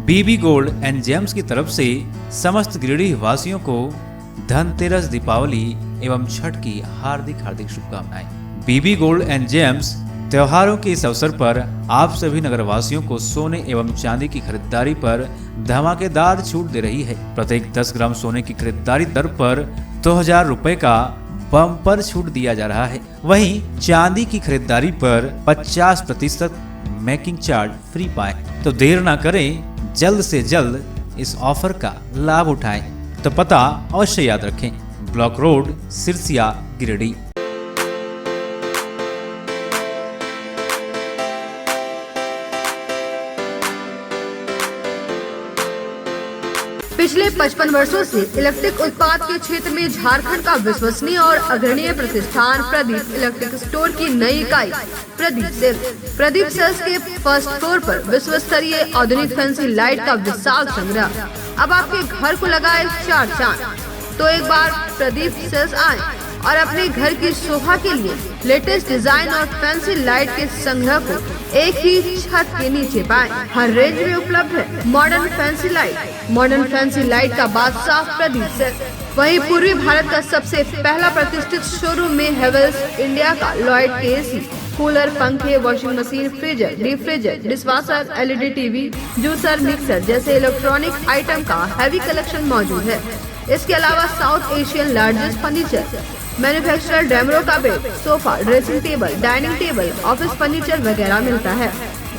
Bibi gold and James की तरफ से समस्त गिरिडीह वासियों को धनतेरस, दीपावली एवं छठ की हार्दिक शुभकामनाएं। बीबी गोल्ड एंड जेम्स त्योहारों के इस अवसर पर आप सभी नगरवासियों को सोने एवं चांदी की खरीदारी पर धमाकेदार छूट दे रही है। प्रत्येक 10 ग्राम सोने की खरीदारी दर पर 2000 रुपए का बम्पर छूट दिया जा रहा है। वहीं चांदी की खरीदारी पर 50% मेकिंग चार्ज फ्री पाएं। तो देर ना करें, जल्द से जल्द इस ऑफर का लाभ उठाएं। तो पता अवश्य याद रखें, ब्लॉक रोड, सिरसिया, गिरिडीह। पिछले 55 वर्षों से इलेक्ट्रिक उत्पाद के क्षेत्र में झारखंड का विश्वसनीय और अग्रणीय प्रतिष्ठान प्रदीप इलेक्ट्रिक स्टोर की नई इकाई प्रदीप सेल्स के फर्स्ट फ्लोर पर विश्व स्तरीय आधुनिक फैंसी लाइट का विशाल संग्रह अब आपके घर को लगाए 4 चांद। तो एक बार प्रदीप सेल्स आए और अपने घर की शोभा के लिए लेटेस्ट डिजाइन और फैंसी लाइट के संग्रह को एक ही छत के नीचे पाएं। हर रेंज में उपलब्ध है मॉडर्न फैंसी लाइट का बादशाह प्रदीप सेल्स। वहीं पूर्वी भारत का सबसे पहला प्रतिष्ठित शोरूम में हेवेल्स इंडिया का लॉयड के एसी, कूलर, पंखे, washing machine, freezer, deep freezer, dishwasher, LED TV, juicer, mixer जैसे इलेक्ट्रॉनिक आइटम का हैवी कलेक्शन मौजूद है। इसके अलावा South Asian largest furniture manufacturer Damro का bed, sofa, dressing table, dining table, office furniture वगैरह मिलता है।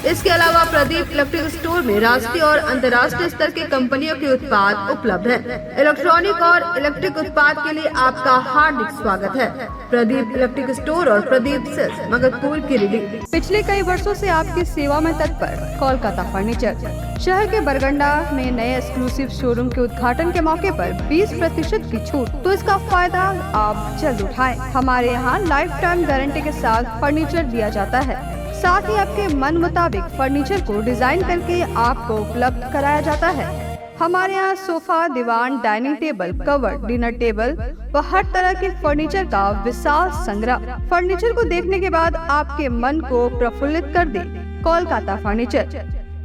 इसके अलावा प्रदीप इलेक्ट्रिक स्टोर में राष्ट्रीय और अंतर्राष्ट्रीय स्तर की कंपनियों के उत्पाद उपलब्ध हैं। इलेक्ट्रॉनिक और इलेक्ट्रिक उत्पाद के लिए आपका हार्दिक स्वागत है। प्रदीप इलेक्ट्रिक स्टोर और प्रदीप सेल्स, मगधपुर, गिरिडीह। पिछले कई वर्षों से आपकी सेवा में तत्पर कोलकाता फर्नीचर। शहर के बरगंडा में नए एक्सक्लूसिव शोरूम के उद्घाटन के मौके पर 20% की छूट, तो इसका फायदा आप जल्द उठाएं। हमारे यहाँ लाइफ टाइम गारंटी के साथ फर्नीचर दिया जाता है। साथ ही आपके मन मुताबिक फर्नीचर को डिजाइन करके आपको उपलब्ध कराया जाता है। हमारे यहाँ सोफा, दीवान, dining table, cover, dinner table व हर तरह के फर्नीचर का विशाल संग्रह। फर्नीचर को देखने के बाद आपके मन को प्रफुल्लित कर दे कोलकाता फर्नीचर,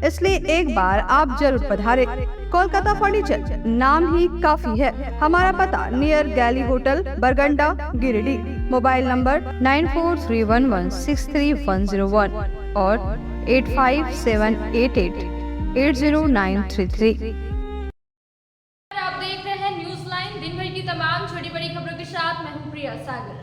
इसलिए एक बार आप जरूर पधारें। कोलकाता फर्नीचर नाम ही काफी है। हमारा पता नियर गैली होटल, बरगंडा, गिरिडीह। मोबाइल नंबर 9431163101 और 8578880933। आप देख रहे हैं न्यूज लाइन। दिन भर की तमाम छोटी बड़ी खबरों के साथ मैं हूं प्रिया सागर।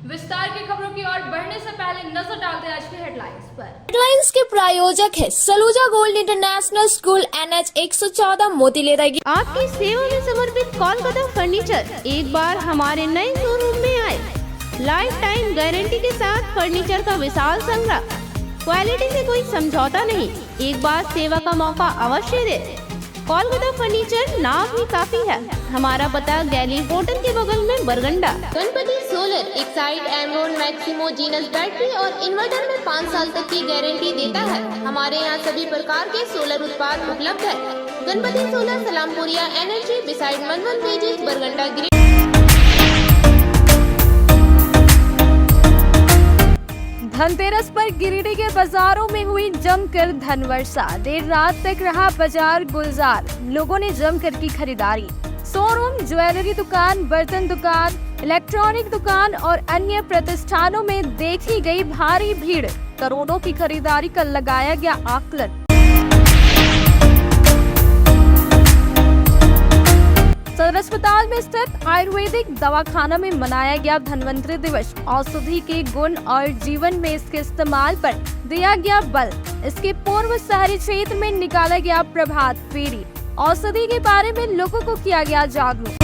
विस्तार की खबरों की ओर बढ़ने से पहले नजर डालते हैं आज की हेडलाइंस पर। हेडलाइंस के प्रायोजक है Saluja gold international school, NH 114, मोतीलेरा। आपकी सेवा में समर्पित कोलकाता फर्नीचर एक बार हमारे नए शोरूम में आए। लाइफ टाइम गारंटी के साथ फर्नीचर का विशाल संग्रह, क्वालिटी से कोई समझौता नहीं। एक बार सेवा का मौका अवश्य दे। कोलकाता फर्नीचर नाम ही काफी है। हमारा पता गैली होटल के बगल में, बरगंडा। गणपति सोलर एक side Amaron Maximo genus battery और इन्वर्टर में 5 साल तक की गारंटी देता है। हमारे यहाँ सभी प्रकार के सोलर उत्पाद उपलब्ध है। Ganpati solar, Salampuria energy, beside मनवन पेजेस, बरगंडा, गिरिडीह। धनतेरस पर गिरिडीह के बाजारों में हुई जमकर धन वर्षा। देर रात तक रहा बाजार गुलजार, लोगों ने जमकर की खरीदारी। शोरूम, ज्वेलरी दुकान, बर्तन दुकान, इलेक्ट्रॉनिक दुकान और अन्य प्रतिष्ठानों में देखी गई भारी भीड़। करोड़ों की खरीदारी का लगाया गया आकलन। सदर अस्पताल में स्थित आयुर्वेदिक दवाखाना में मनाया गया धन्वंतरि दिवस। औषधि के गुण और जीवन में इसके इस्तेमाल पर दिया गया बल। इसके पूर्व शहरी क्षेत्र में निकाला गया प्रभात फेरी। औषधि के बारे में लोगों को किया गया जागरूक।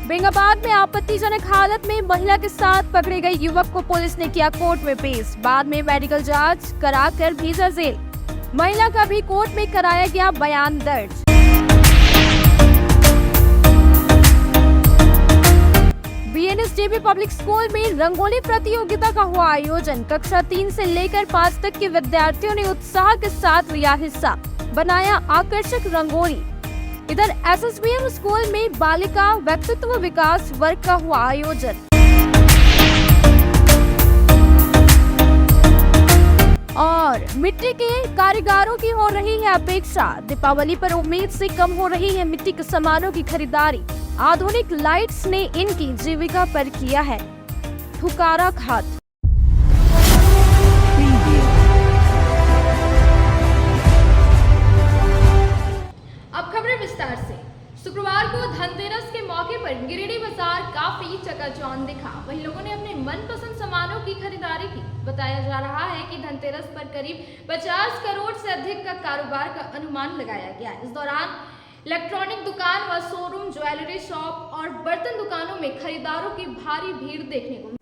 बेंगाबाद में आपत्तिजनक हालत में महिला के साथ पकड़े गए युवक को पुलिस ने किया कोर्ट में पेश। बाद में मेडिकल जांच कराकर भेजा जेल। महिला का भी कोर्ट में कराया गया बयान दर्ज। बीएनएसडीबी पब्लिक स्कूल में रंगोली प्रतियोगिता का हुआ आयोजन। कक्षा 3 से लेकर 5 तक के विद्यार्थियों ने उत्साह के साथ लिया हिस्सा, बनाया आकर्षक रंगोली। इधर एसएसबीएम स्कूल में बालिका व्यक्तित्व विकास वर्ग का हुआ आयोजन। और मिट्टी के कारीगरों की हो रही है अपेक्षा। दीपावली पर उम्मीद से कम हो रही है मिट्टी के सामानों की खरीदारी। आधुनिक लाइट्स ने इनकी जीविका पर किया है ठुकाराघात। अब खबरें विस्तार से। शुक्रवार को धनतेरस के मौके पर गिरिडीह बाजार काफी चकाचौंध दिखा। वहीं लोगों ने अपने मनपसंद सामानों की खरीदारी की। बताया जा रहा है कि धनतेरस पर करीब 50 करोड़ से अधिक का कारोबार का अनुमान लगाया गया। इस दौरान इलेक्ट्रॉनिक दुकान व शोरूम, ज्वेलरी शॉप और बर्तन दुकानों में खरीदारों की भारी भीड़ देखने को मिली।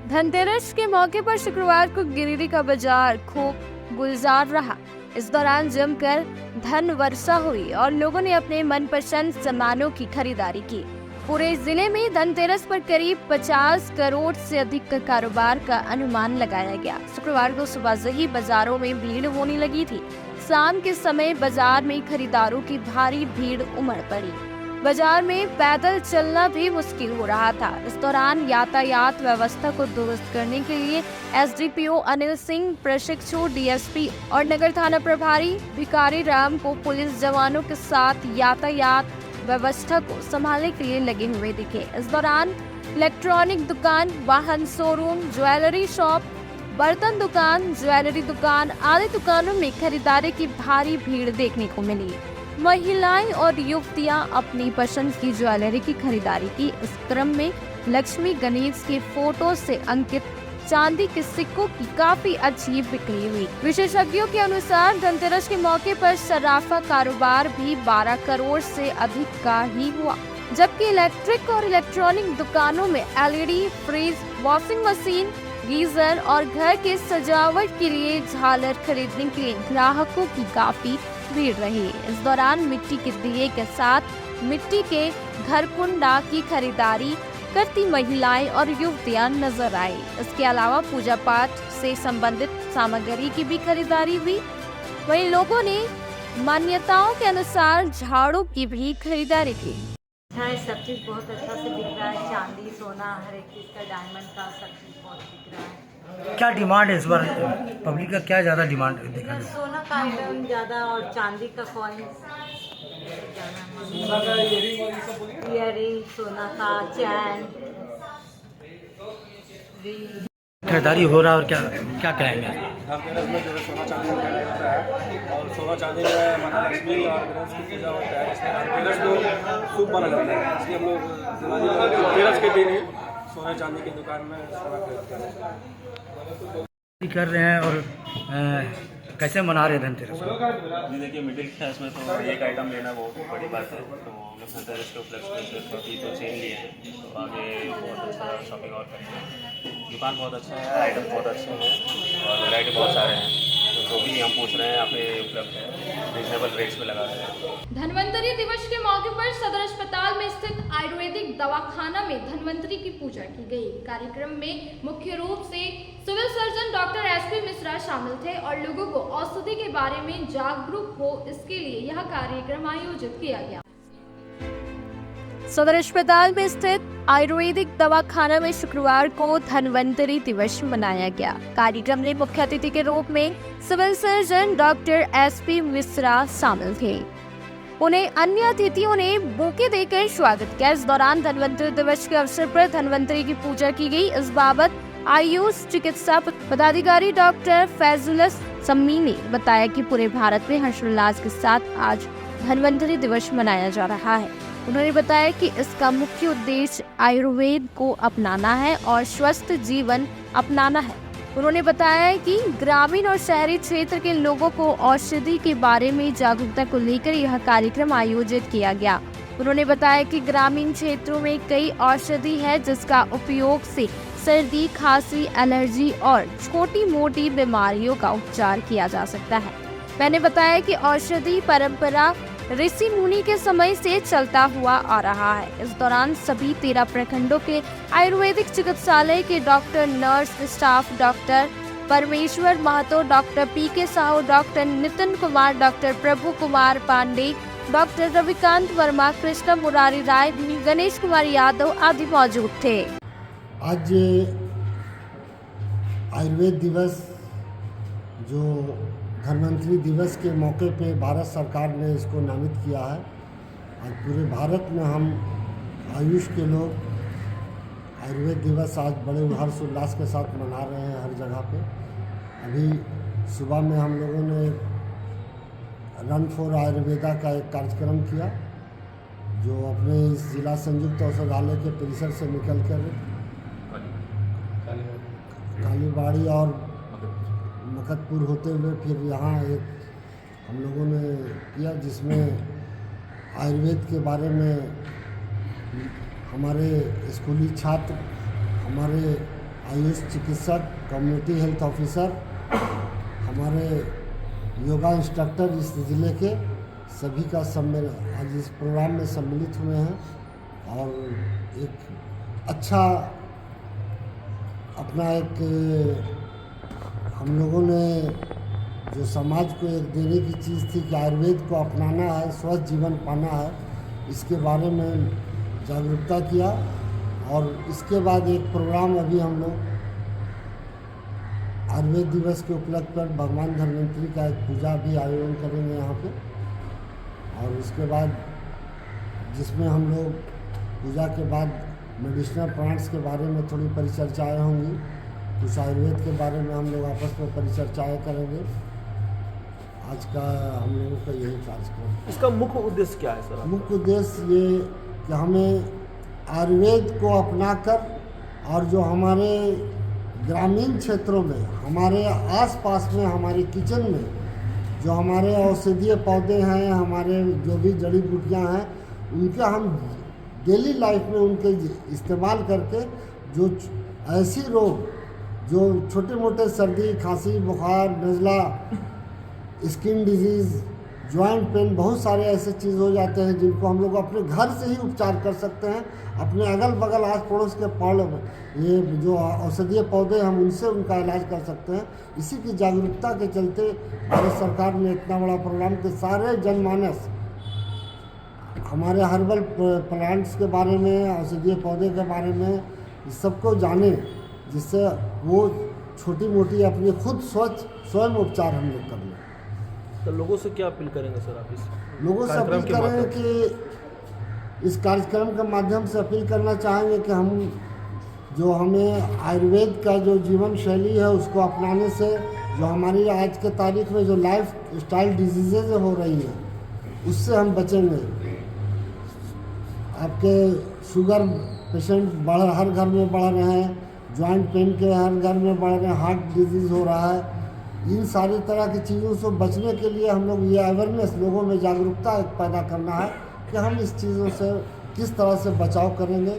धनतेरस के मौके पर शुक्रवार को गिरिडीह का बाजार खूब गुलजार रहा। इस दौरान जमकर धन वर्षा हुई और लोगों ने अपने मनपसंद सामानों की खरीदारी की। पूरे जिले में धनतेरस पर करीब 50 करोड़ से अधिक का कारोबार का अनुमान लगाया गया। शुक्रवार को सुबह से ही बाजारों में भीड़ होने लगी थी। शाम के समय बाजार में खरीदारों की भारी भीड़ उमड़ पड़ी। बाजार में पैदल चलना भी मुश्किल हो रहा था। इस दौरान यातायात व्यवस्था को दुरुस्त करने के लिए एसडीपीओ अनिल सिंह, प्रशिक्षु डीएसपी और नगर थाना प्रभारी भिकारी राम को पुलिस जवानों के साथ यातायात व्यवस्था को संभालने के लिए लगे हुए दिखे। इस दौरान इलेक्ट्रॉनिक दुकान, वाहन शोरूम, ज्वेलरी शॉप, बर्तन दुकान, ज्वेलरी दुकान आदि दुकानों में खरीदारी की भारी भीड़ देखने को मिली। महिलाएं और युवतियां अपनी पसंद की ज्वेलरी की खरीदारी की। इस क्रम में लक्ष्मी गणेश के फोटो से अंकित चांदी के सिक्कों की काफी अच्छी बिक्री हुई। विशेषज्ञों के अनुसार धनतेरस के मौके पर सराफा कारोबार भी 12 करोड़ से अधिक का ही हुआ, जबकि इलेक्ट्रिक और इलेक्ट्रॉनिक दुकानों में LED, fridge, washing machine, geyser और घर के सजावट के लिए झालर खरीदने के लिए ग्राहकों की काफी भीड़ रही। इस दौरान मिट्टी के दिए के साथ मिट्टी के घर कुंडा की खरीदारी करती महिलाएं और युवतियां नजर आई। इसके अलावा पूजा पाठ से संबंधित सामग्री की भी खरीदारी हुई। वहीं लोगों ने मान्यताओं के अनुसार झाड़ू की भी खरीदारी की। सब चीज़ बहुत अच्छा से बिक रहा है। चांदी, सोना, हर एक चीज़ का, डायमंड का, सब चीज़ बहुत बिक रहा है। क्या डिमांड है इस बार? पब्लिक का क्या ज़्यादा डिमांड देखा है? सोना का आइटम ज़्यादा और चांदी का कॉइन्स, इयरिंग, सोना का चैन, खरीदारी हो रहा है और क्या क्या कहेंगे? धनतेरस में जो है सोना चांदी का खरीदारी होता है और सोना चांदी में माता लक्ष्मी और गणेश की पूजा होता है। इसलिए धनतेरस को शुभ माना जाता है। इसलिए हम लोग धनतेरस के दिन ही सोना चांदी की दुकान में सोना खरीदते हैं। कर रहे हैं और कैसे मना रहे हैं धनतेरस? जी देखिए, मिडिल क्लास में तो एक आइटम लेना बहुत बड़ी बात है। तो हम लोग धनतेरस के उपलक्ष्य में सिर्फ अभी तो चेन लिए हैं, तो आगे बहुत अच्छा शॉपिंग और करते हैं। दुकान बहुत अच्छा है, आइटम बहुत अच्छे हैं और वैरायटी बहुत सारे हैं। तो जो भी हम पूछ रहे हैं यहाँ पे उपलब्ध है, रिजनेबल रेट्स पे लगा रहे हैं। धन्वंतरी दिवस के मौके पर सदर अस्पताल में स्थित आयुर्वेदिक दवाखाना में धन्वंतरी की पूजा की गई। कार्यक्रम में मुख्य रूप से civil surgeon doctor SP Mishra शामिल थे और लोगों को औषधि के बारे में जागरूक हो, इसके लिए यह कार्यक्रम आयोजित किया गया। सदर अस्पताल में स्थित आयुर्वेदिक दवाखाना में शुक्रवार को धन्वंतरी दिवस मनाया गया। कार्यक्रम में मुख्य अतिथि के रूप में civil surgeon doctor SP Mishra शामिल थे। उन्हें अन्य अतिथियों ने बुके देकर स्वागत किया। इस दौरान धन्वंतरी दिवस के अवसर पर धन्वंतरी की पूजा की गई। इस बाबत आयुष चिकित्सा पदाधिकारी डॉक्टर फैजुलस सम्मी ने बताया कि पूरे भारत में हर्षोल्लास के साथ आज धन्वंतरी दिवस मनाया जा रहा है। उन्होंने बताया कि इसका मुख्य उद्देश्य आयुर्वेद को अपनाना है और स्वस्थ जीवन अपनाना है। उन्होंने बताया कि ग्रामीण और शहरी क्षेत्र के लोगों को औषधि के बारे में जागरूकता को लेकर यह कार्यक्रम आयोजित किया गया। उन्होंने बताया कि ग्रामीण क्षेत्रों में कई औषधि है जिसका उपयोग से सर्दी, खांसी, एलर्जी और छोटी मोटी बीमारियों का उपचार किया जा सकता है। मैंने बताया कि औषधि परंपरा ऋषि मुनि के समय से चलता हुआ आ रहा है। इस दौरान सभी 13 प्रखंडों के आयुर्वेदिक चिकित्सालय के डॉक्टर, नर्स स्टाफ, डॉक्टर परमेश्वर महतो, डॉक्टर पीके साहू, डॉक्टर नितिन कुमार, डॉक्टर प्रभु कुमार पांडे, डॉक्टर रविकांत वर्मा, कृष्ण मुरारी राय, गणेश कुमार यादव आदि मौजूद थे। आज आयुर्वेद दिवस जो धन्वंतरी दिवस के मौके पे भारत सरकार ने इसको नामित किया है। आज पूरे भारत में हम आयुष के लोग आयुर्वेद दिवस आज बड़े हर्षोल्लास के साथ मना रहे हैं हर जगह पे। अभी सुबह में हम लोगों ने रन फॉर आयुर्वेदा का एक कार्यक्रम किया, जो अपने इस जिला संयुक्त औषधालय के परिसर से निकलकर कालीबाड़ी और मकतपुर होते हुए फिर यहाँ एक हम लोगों ने किया, जिसमें आयुर्वेद के बारे में हमारे स्कूली छात्र, हमारे आयुष चिकित्सक, कम्युनिटी हेल्थ ऑफिसर, हमारे योगा इंस्ट्रक्टर इस ज़िले के सभी का सम्मेलन आज इस प्रोग्राम में सम्मिलित हुए हैं और एक अच्छा अपना एक हम लोगों ने जो समाज को एक देने की चीज़ थी कि आयुर्वेद को अपनाना है, स्वस्थ जीवन पाना है, इसके बारे में जागरूकता किया। और इसके बाद एक प्रोग्राम अभी हम लोग आयुर्वेद दिवस के उपलक्ष्य पर भगवान धन्वंतरी का एक पूजा भी आयोजन करेंगे यहाँ पे। और उसके बाद जिसमें हम लोग पूजा के बाद मेडिसिनल प्लांट्स के बारे में थोड़ी परिचर्चाएँ होंगी, कुछ आयुर्वेद के बारे में हम लोग आपस में परिचर्चाएँ करेंगे। आज का हम लोगों का यही कार्यक्रम। इसका मुख्य उद्देश्य क्या है सर? मुख्य उद्देश्य ये कि हमें आयुर्वेद को अपनाकर और जो हमारे ग्रामीण क्षेत्रों में, हमारे आसपास में, हमारे किचन में जो हमारे औषधीय पौधे हैं, हमारे जो भी जड़ी बूटियां हैं, उनका हम डेली लाइफ में उनके इस्तेमाल करके जो ऐसी रोग जो छोटे मोटे सर्दी, खांसी, बुखार, नज़ला, स्किन डिजीज़, जॉइंट पेन, बहुत सारे ऐसे चीज़ हो जाते हैं जिनको हम लोग अपने घर से ही उपचार कर सकते हैं। अपने अगल बगल आस पड़ोस के ये जो औषधीय पौधे हम उनसे उनका इलाज कर सकते हैं। इसी की जागरूकता के चलते भारत सरकार ने इतना बड़ा प्रोग्राम कि सारे जनमानस हमारे हर्बल प्लांट्स के बारे में, औषधीय पौधे के बारे में इस सबको जाने, जिससे वो छोटी मोटी अपनी खुद स्वयं उपचार हम लोग कर लें। तो लोगों से क्या अपील करेंगे सर आप? इस लोगों से अपील करेंगे कि इस कार्यक्रम के माध्यम से अपील करना चाहेंगे कि हमें आयुर्वेद का जो जीवन शैली है उसको अपनाने से जो हमारी आज के तारीख में जो लाइफ स्टाइल डिजीज़ेज हो रही हैं उससे हम बचेंगे। आपके शुगर पेशेंट हर घर में बढ़ रहे हैं, जॉइंट पेन के हर घर में बढ़ रहे हैं, हार्ट डिजीज़ हो रहा है। इन सारी तरह की चीज़ों से बचने के लिए हम लोग ये अवेयरनेस, लोगों में जागरूकता पैदा करना है कि हम इस चीज़ों से किस तरह से बचाव करेंगे,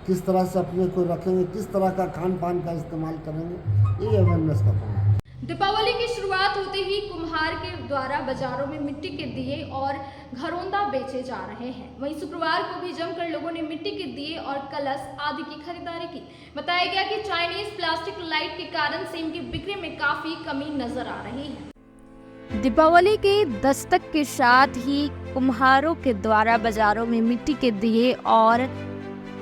किस तरह से अपने को रखेंगे, किस तरह का खान पान का इस्तेमाल करेंगे। ये अवेयरनेस का काम है। दीपावली की शुरुआत होते ही कुम्हार के द्वारा बाजारों में मिट्टी के दिए और घरौंदा बेचे जा रहे हैं। वहीं शुक्रवार को भी जमकर लोगों ने मिट्टी के दिए और कलश आदि की खरीदारी की। बताया गया कि चाइनीज प्लास्टिक लाइट के कारण से इनकी बिक्री में काफी कमी नजर आ रही है। दीपावली के दस्तक के साथ ही कुम्हारों के द्वारा बाजारों में मिट्टी के दिए और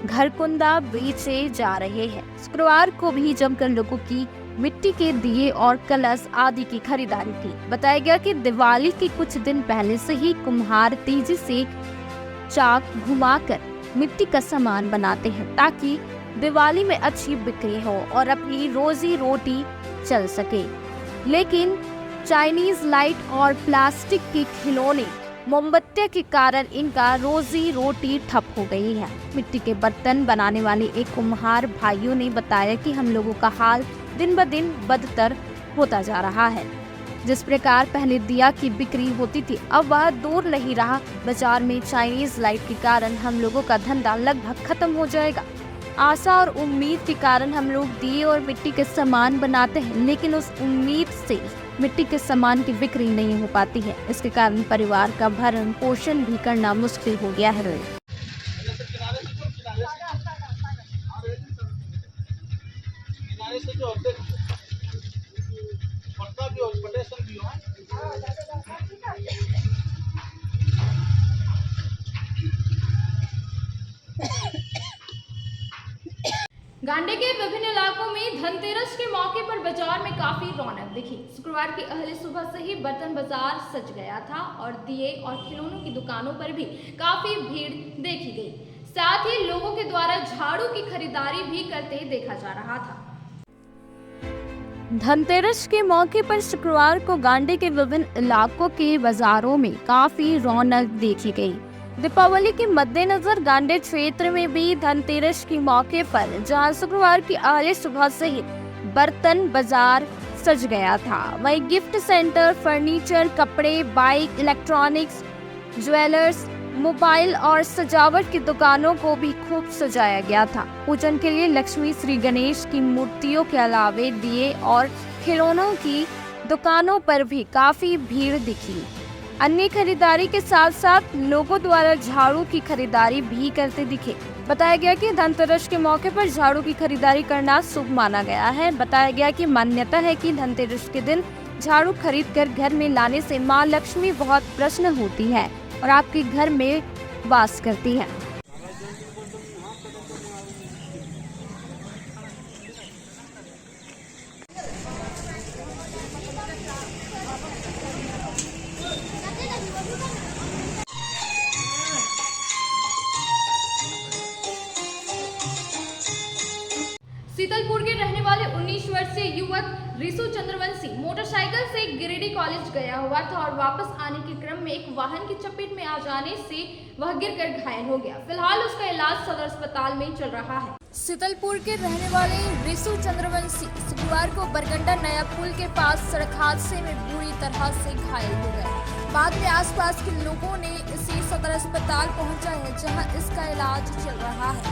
घरकुंदा बेचे जा रहे हैं। शुक्रवार को भी जमकर लोगों की मिट्टी के दिए और कलश आदि की खरीदारी की। बताया गया कि दिवाली के कुछ दिन पहले से ही कुम्हार तेजी से चाक घुमाकर मिट्टी का सामान बनाते हैं ताकि दिवाली में अच्छी बिक्री हो और अपनी रोजी रोटी चल सके। लेकिन चाइनीज लाइट और प्लास्टिक के खिलौने, मोमबत्तियों के कारण इनका रोजी रोटी ठप हो गई है। मिट्टी के बर्तन बनाने वाले एक कुम्हार भाइयों ने बताया कि हम लोगों का हाल दिन ब दिन बदतर होता जा रहा है। जिस प्रकार पहले दिया की बिक्री होती थी, अब वह दूर नहीं रहा। बाजार में चाइनीज लाइट के कारण हम लोगों का धंधा लगभग खत्म हो जाएगा। आशा और उम्मीद के कारण हम लोग दिए और मिट्टी के सामान बनाते हैं, लेकिन उस उम्मीद से मिट्टी के सामान की बिक्री नहीं हो पाती है। इसके कारण परिवार का भरण पोषण भी करना मुश्किल हो गया है। गांडे के विभिन्न इलाकों में धनतेरस के मौके पर बाजार में काफी रौनक दिखी। शुक्रवार की अहले सुबह से ही बर्तन बाजार सज गया था और दिए और खिलौनों की दुकानों पर भी काफी भीड़ देखी गई। साथ ही लोगों के द्वारा झाड़ू की खरीदारी भी करते देखा जा रहा था। धनतेरस के मौके पर शुक्रवार को गांडे के विभिन्न इलाकों के बाजारों में काफी रौनक देखी गई। दीपावली के मद्देनजर गांडे क्षेत्र में भी धनतेरस के मौके पर जहां शुक्रवार की अहले सुबह से ही बर्तन बाजार सज गया था, वहीं गिफ्ट सेंटर, फर्नीचर, कपड़े, बाइक, इलेक्ट्रॉनिक्स, ज्वेलर्स, मोबाइल और सजावट की दुकानों को भी खूब सजाया गया था। पूजन के लिए लक्ष्मी श्री गणेश की मूर्तियों के अलावे दिए और खिलौनों की दुकानों पर भी काफी भीड़ दिखी। अन्य खरीदारी के साथ साथ लोगों द्वारा झाड़ू की खरीदारी भी करते दिखे। बताया गया कि धनतेरस के मौके पर झाड़ू की खरीदारी करना शुभ माना गया है। बताया गया कि मान्यता है कि धनतेरस के दिन झाड़ू खरीद कर घर में लाने से मां लक्ष्मी बहुत प्रसन्न होती है और आपके घर में वास करती है। शीतलपुर के रहने वाले 19 वर्षीय युवक रिशु चंद्रवंशी मोटरसाइकिल से गिरिडीह कॉलेज गया हुआ था और वापस आने के क्रम में एक वाहन की चपेट में आ जाने से वह गिरकर घायल हो गया। फिलहाल उसका इलाज सदर अस्पताल में चल रहा है। शीतलपुर के रहने वाले रिशु चंद्रवंशी शुक्रवार को बरगंडा नया पुल के पास सड़क हादसे में बुरी तरह से घायल हो गए। बाद में आसपास के लोगों ने इसे सदर अस्पताल पहुंचाया, जहां इसका इलाज चल रहा है।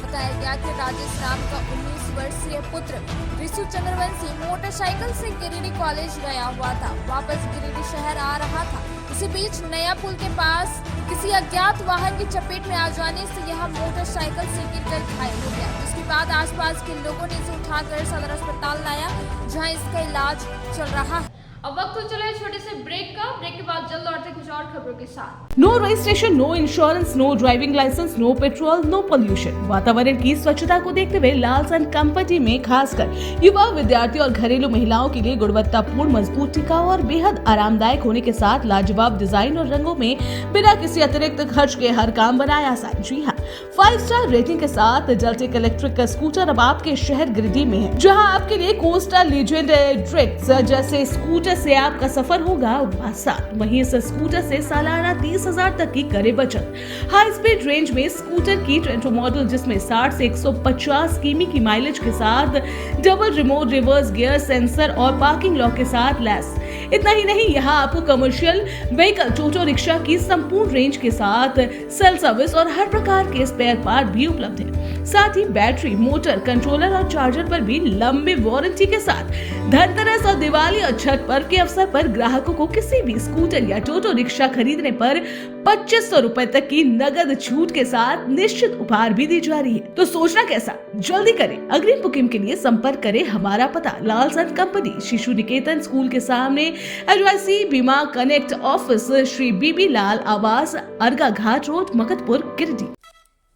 बताया गया कि राजेश नाम का 19 वर्षीय पुत्र रिशु चंद्रवंशी मोटरसाइकिल से गिरिडीह कॉलेज गया हुआ था। वापस गिरिडीह शहर आ रहा था। इसी बीच नया पुल के पास किसी अज्ञात वाहन की चपेट में आ जाने से यह मोटरसाइकिल से गिरकर घायल हो गया। इसके बाद आसपास के लोगों ने इसे उठाकर सदर अस्पताल लाया, जहां इसका इलाज चल रहा है। अब वक्त हो चला है छोटे से ब्रेक का। ब्रेक के बाद जल्द लौटते कुछ और खबरों के साथ। No registration, no insurance, no driving licence, no petrol, no pollution. वातावरण की स्वच्छता को देखते हुए लालसन कंपनी में खासकर युवा, विद्यार्थी और घरेलू महिलाओं के लिए गुणवत्तापूर्ण, मजबूत, टिकाऊ और बेहद आरामदायक होने के साथ लाजवाब डिजाइन और रंगों में बिना किसी अतिरिक्त खर्च के हर काम बनाया आसान। जी हाँ, 5 स्टार रेटिंग के साथ जलटेक इलेक्ट्रिक का स्कूटर अब आपके शहर गिरिडीह में है, जहाँ आपके लिए कोस्टा लीजेंड ट्रिक्स जैसे स्कूटर से आपका सफर होगा आसान। वहीं इस स्कूटर से सालाना 30,000 तक की करे बचत। हाई स्पीड रेंज में स्कूटर की ट्रेंटो मॉडल, जिसमें 60 से 150 किमी की माइलेज के साथ double remote reverse gear sensor और पार्किंग लॉक के साथ लैस। इतना ही नहीं, यहाँ आपको कमर्शियल व्हीकल, टोटो रिक्शा की संपूर्ण रेंज के साथ सेल सर्विस और हर प्रकार के स्पेयर पार्ट भी उपलब्ध है। साथ ही बैटरी, मोटर, कंट्रोलर और चार्जर पर भी लंबी वारंटी के साथ धनतेरस और दिवाली और छठ पर्व के अवसर पर ग्राहकों को किसी भी स्कूटर या टोटो रिक्शा खरीदने पर 2500 रुपए तक की नगद छूट के साथ निश्चित उपहार भी दी जा रही है। तो सोचना कैसा, जल्दी करें। अग्रिम बुकिंग के लिए संपर्क करें। हमारा पता लालसन कंपनी, शिशु निकेतन स्कूल के सामने, एडवाइसी बीमा कनेक्ट ऑफिस, श्री बीबी लाल आवास, अर्गा घाट रोड, मकतपुर, गिरिडीह।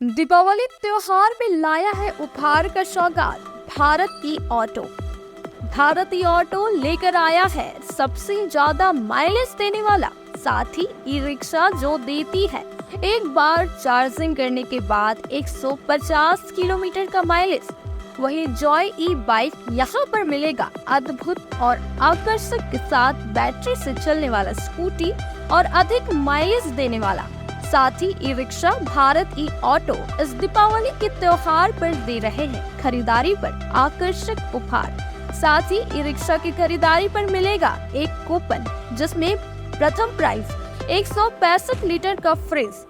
दीपावली त्योहार में लाया है उपहार का सौगात भारत ई ऑटो। भारत ई ऑटो लेकर आया है सबसे ज्यादा माइलेज देने वाला, साथ ही ई रिक्शा जो देती है एक बार चार्जिंग करने के बाद 150 किलोमीटर का माइलेज। वहीं जॉय ई बाइक यहाँ पर मिलेगा अद्भुत और आकर्षक के साथ बैटरी से चलने वाला स्कूटी और अधिक माइलेज देने वाला। साथ ही ई रिक्शा भारत ई ऑटो इस दीपावली के त्योहार पर दे रहे हैं खरीदारी पर आकर्षक उपहार। साथ ही ई रिक्शा की खरीदारी पर मिलेगा एक कूपन, जिसमें प्रथम प्राइज 165 लीटर का फ्रिज,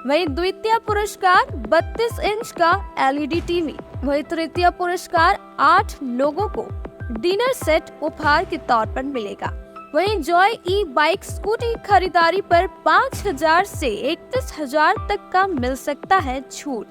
वहीं द्वितीय पुरस्कार 32 इंच का LED टीवी, वहीं तृतीय पुरस्कार 8 लोगों को डिनर सेट उपहार के तौर पर मिलेगा। वहीं जॉय ई बाइक स्कूटी खरीदारी पर 5,000 से 31,000 तक का मिल सकता है छूट।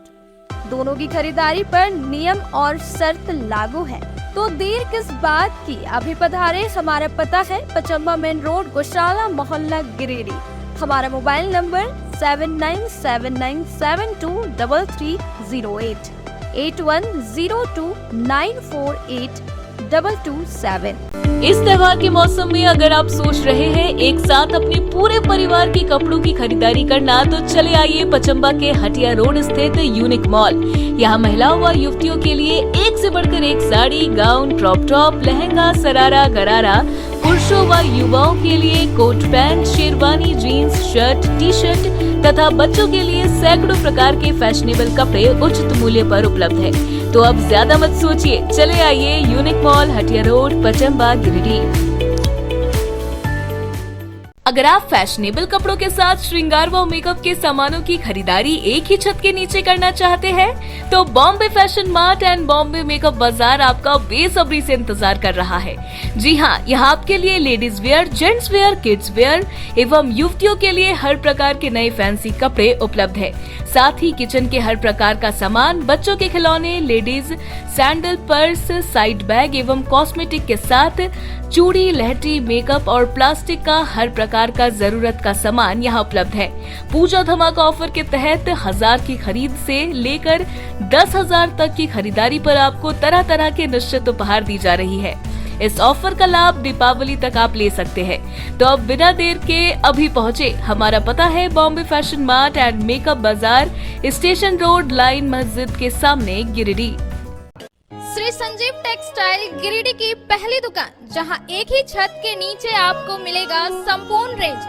दोनों की खरीदारी पर नियम और शर्त लागू है, तो देर किस बात की, अभी पधारे। हमारा पता है पचम्बा मेन रोड, गौशाला मोहल्ला, गिरिडीह। हमारा मोबाइल नंबर 7979723308। 8102948227। इस त्योहार के मौसम में अगर आप सोच रहे हैं एक साथ अपने पूरे परिवार के कपड़ों की खरीदारी करना, तो चले आइए पचम्बा के हटिया रोड स्थित यूनिक मॉल। यहाँ महिलाओं व युवतियों के लिए एक से बढ़कर एक sari, gown, crop top, lehenga, sharara, gharara, पुरुषों व युवाओं के लिए coat pant, sherwani, jeans, shirt, T shirt तथा बच्चों के लिए सैकड़ों प्रकार के फैशनेबल कपड़े उचित मूल्य पर उपलब्ध है। तो अब ज्यादा मत सोचिए, चले आइए unique mall, Hatia road, Pachamba, Giridih. अगर आप फैशनेबल कपड़ों के साथ श्रृंगार व मेकअप के सामानों की खरीदारी एक ही छत के नीचे करना चाहते हैं, तो Bombay fashion mart and Bombay makeup बाजार आपका बेसब्री से इंतजार कर रहा है। जी हाँ, यहाँ आपके लिए ladies wear, gents wear, kids where एवं युवतियों के लिए हर प्रकार के नए फैंसी कपड़े उपलब्ध है। साथ ही किचन के हर प्रकार का सामान, बच्चों के खिलौने, ladies sandal, purse, side bag एवं कॉस्मेटिक के साथ चूड़ी, लहठी, मेकअप और प्लास्टिक का हर प्रकार का जरूरत का सामान यहाँ उपलब्ध है। पूजा धमाका ऑफर के तहत 1000 की खरीद से लेकर 10,000 तक की खरीदारी पर आपको तरह तरह के निश्चित उपहार दी जा रही है। इस ऑफर का लाभ दीपावली तक आप ले सकते हैं। तो अब बिना देर के अभी पहुँचे। हमारा पता है Bombay fashion mart and makeup बाजार, स्टेशन रोड, लाइन मस्जिद के सामने, गिरिडीह। श्री संजीव टेक्सटाइल गिरिडीह की पहली दुकान, जहां एक ही छत के नीचे आपको मिलेगा संपूर्ण रेंज।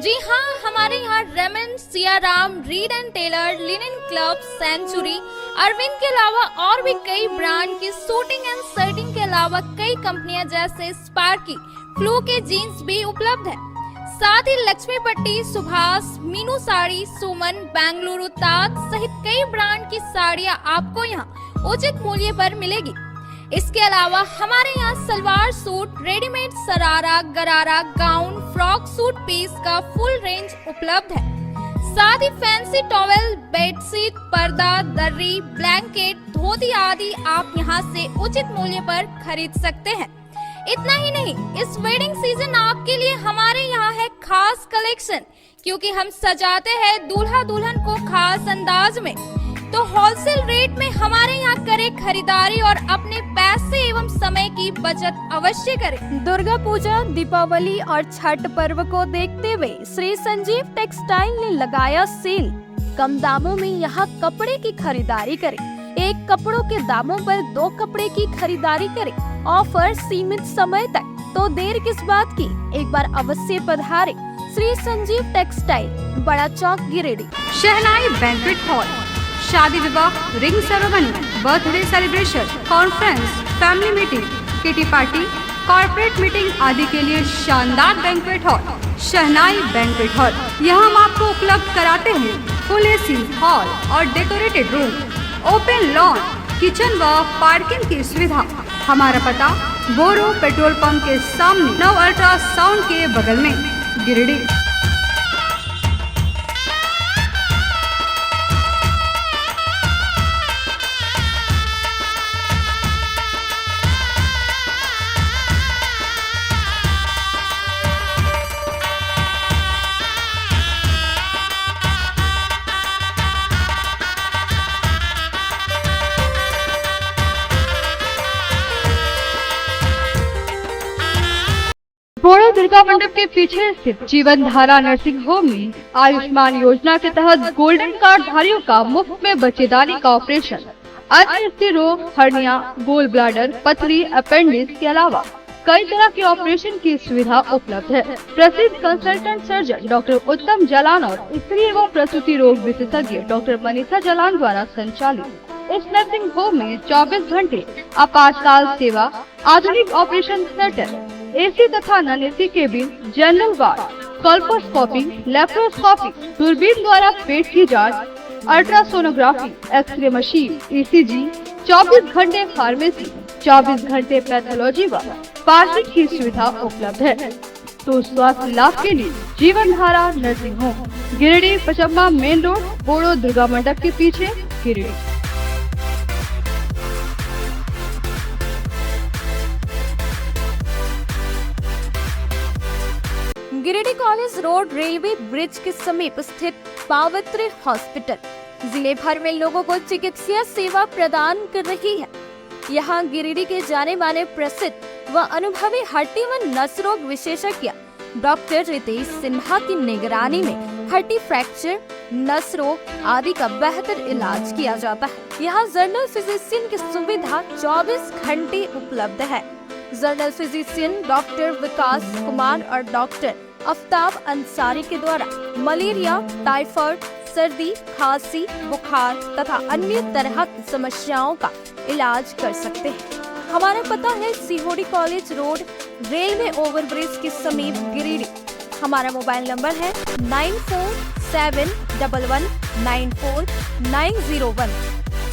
जी हाँ, हमारे यहाँ Raymond, Siyaram, Reid and Taylor, Linen Club, Century, Arvind के अलावा और भी कई ब्रांड की सूटिंग एंड शर्टिंग के अलावा कई कंपनियां जैसे स्पार्की, फ्लू के जीन्स भी उपलब्ध है। साथ ही लक्ष्मी पट्टी, सुभाष, मीनू साड़ी, सुमन, बेंगलुरु ताज सहित कई ब्रांड की साड़ियां आपको यहाँ उचित मूल्य पर मिलेगी। इसके अलावा हमारे यहाँ सलवार सूट, रेडीमेड सरारा, गरारा, गाउन, फ्रॉक सूट पीस का फुल रेंज उपलब्ध है। साथ ही फैंसी टॉवेल, बेडशीट, पर्दा, दर्री, ब्लैंकेट, धोती आदि आप यहाँ से उचित मूल्य पर खरीद सकते हैं। इतना ही नहीं, इस वेडिंग सीजन आपके लिए हमारे यहाँ है खास कलेक्शन, क्योंकि हम सजाते हैं दूल्हा दुल्हन को खास अंदाज में। तो होलसेल रेट में हमारे यहाँ करें खरीदारी और अपने पैसे एवं समय की बचत अवश्य करें। दुर्गा पूजा, दीपावली और छठ पर्व को देखते हुए श्री संजीव टेक्सटाइल ने लगाया सेल। कम दामों में यहाँ कपड़े की खरीदारी करें। एक कपड़ों के दामों पर 2 कपड़े की खरीदारी करें। ऑफर सीमित समय तक, तो देर किस बात की, एक बार अवश्य पधारें। श्री संजीव टेक्सटाइल, बड़ा चौक, गिरिडीह। शहनाई बैंक्वेट हॉल, शादी विवाह, ring ceremony, birthday celebration, conference, family meeting, kitty party, corporate meeting आदि के लिए शानदार बैंक्वेट हॉल शहनाई बैंक्वेट हॉल। यहाँ हम आपको उपलब्ध कराते हैं फुल एसी हॉल और decorated room, open lawn, kitchen व पार्किंग की सुविधा। हमारा पता बोरो पेट्रोल पंप के सामने, नव अल्ट्रासाउंड के बगल में, गिरिडीह। बोरो दुर्गा मंडप के पीछे स्थित जीवन धारा नर्सिंग होम में आयुष्मान योजना के तहत गोल्डन कार्ड धारियों का मुफ्त में बच्चेदानी का ऑपरेशन, अन्य रोग, हर्निया, गोल ब्लैडर, पथरी, अपेंडिक्स के अलावा कई तरह के ऑपरेशन की सुविधा उपलब्ध है। प्रसिद्ध कंसल्टेंट सर्जन डॉक्टर उत्तम जलान और स्त्री एवं प्रसूति रोग विशेषज्ञ डॉक्टर मनीषा जलान द्वारा संचालित इस नर्सिंग होम में 24 घंटे आपातकाल सेवा, आधुनिक ऑपरेशन थिएटर, एसी तथा non AC cabin, general ward, colposcopy, laparoscopy, दूरबीन द्वारा पेट की जांच, अल्ट्रासोनोग्राफी, एक्सरे मशीन, ईसीजी, 24 घंटे फार्मेसी, 24 घंटे पैथोलॉजी व पार्किंग की सुविधा उपलब्ध है। तो स्वास्थ्य लाभ के लिए Jeevan Dhara nursing home, Giridih, Pachamba main road, Boro Durga Mandap के पीछे, Giridih. Giridih college road railway bridge के समीप स्थित पावित्र हॉस्पिटल, जिले भर में लोगों को चिकित्सीय सेवा प्रदान कर रही है। यहाँ गिरिडीह के जाने माने प्रसिद्ध व अनुभवी हड्डी व नस रोग विशेषज्ञ डॉक्टर रितेश सिन्हा की निगरानी में हड्डी फ्रैक्चर, नस रोग आदि का बेहतर इलाज किया जाता है। यहाँ जनरल फिजिशियन की सुविधा 24 घंटे उपलब्ध है। जनरल फिजिशियन डॉक्टर विकास कुमार और डॉक्टर आफ्ताब अंसारी के द्वारा मलेरिया, टाइफाइड, सर्दी, खांसी, बुखार तथा अन्य तरह की समस्याओं का इलाज कर सकते हैं। हमारा पता है सीहोडी कॉलेज रोड, रेलवे ओवरब्रिज के समीप गिरिडीह। हमारा मोबाइल नंबर है 9471194901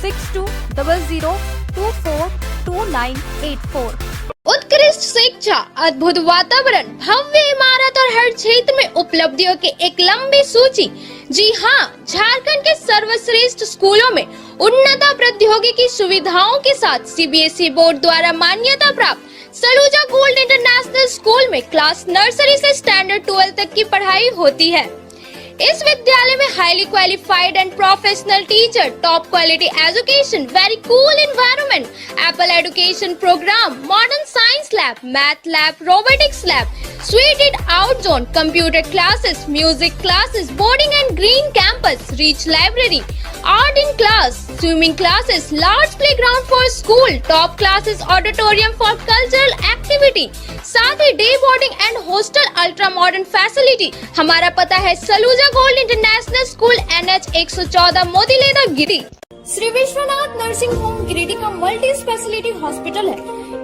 6200242984। उत्कृष्ट शिक्षा, अद्भुत वातावरण, भव्य इमारत और हर क्षेत्र में उपलब्धियों की एक लंबी सूची। जी हाँ, झारखंड के सर्वश्रेष्ठ स्कूलों में उन्नत प्रौद्योगिकी सुविधाओं के साथ सीबीएसई बोर्ड द्वारा मान्यता प्राप्त सलूजा गोल्ड इंटरनेशनल स्कूल में क्लास नर्सरी से स्टैंडर्ड 12 तक की पढ़ाई होती है। इस विद्यालय में highly qualified and professional teacher, top quality education, very cool environment, Apple education programme, modern science lab, math lab, robotics lab, suited out zone, computer classes, music classes, boarding and green campus, rich library, art in class, swimming classes, large playground for school, top classes, auditorium for cultural activity, साथ ही day boarding and hostel ultra modern facility. हमारा पता है Saluja gold international school, NH 114, Motileda, Giridih. Shri Vishwanath nursing home Giridih का multi speciality hospital है।